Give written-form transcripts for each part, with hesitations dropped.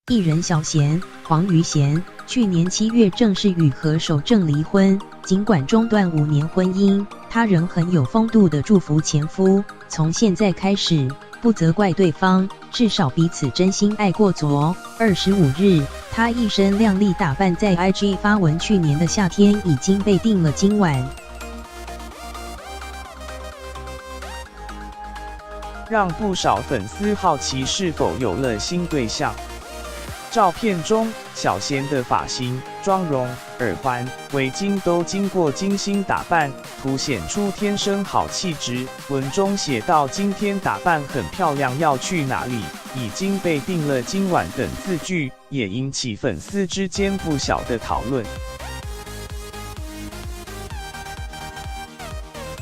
艺人小贤黄于贤去年7月正式与何守正离婚，尽管中断5年婚姻，他仍很有风度地祝福前夫，从现在开始不责怪对方，至少彼此真心爱过。25日，他一身靓丽打扮在 IG 发文，去年的夏天已经被定了今晚，让不少粉丝好奇是否有了新对象。照片中，小贤的发型、妆容、耳环、围巾都经过精心打扮，凸显出天生好气质。文中写道：“今天打扮很漂亮，要去哪里？已经被定了今晚”等字句，也引起粉丝之间不小的讨论。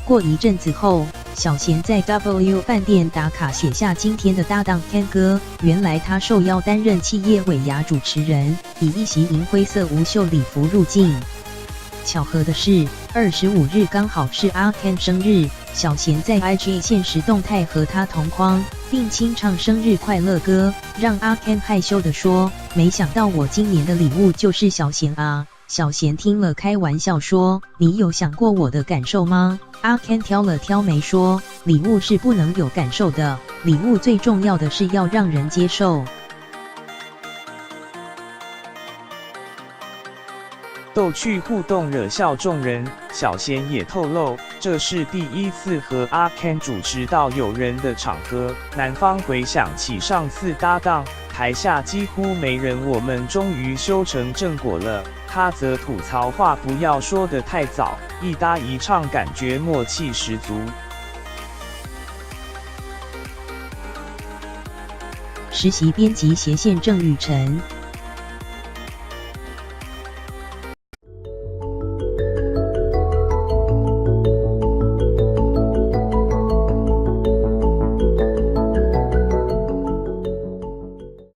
过一阵子后，小贤在 W 饭店打卡，写下今天的搭档 Ken 哥。原来他受邀担任企业尾牙主持人，以一袭银灰色无袖礼服入境。巧合的是，25日刚好是阿 Ken 生日，小贤在 IG 限时动态和他同框，并清唱生日快乐歌，让阿 Ken 害羞地说：“没想到我今年的礼物就是小贤啊。”小贤听了开玩笑说：“你有想过我的感受吗？”阿 Ken 挑了挑眉说：“礼物是不能有感受的，礼物最重要的是要让人接受。”逗趣互动惹笑众人，小贤也透露，这是第一次和阿 Ken 主持到有人的场合。男方回想起上次搭档，台下几乎没人，我们终于修成正果了。他则吐槽话不要说得太早，一搭一唱感觉默契十足。实习编辑斜线郑雨辰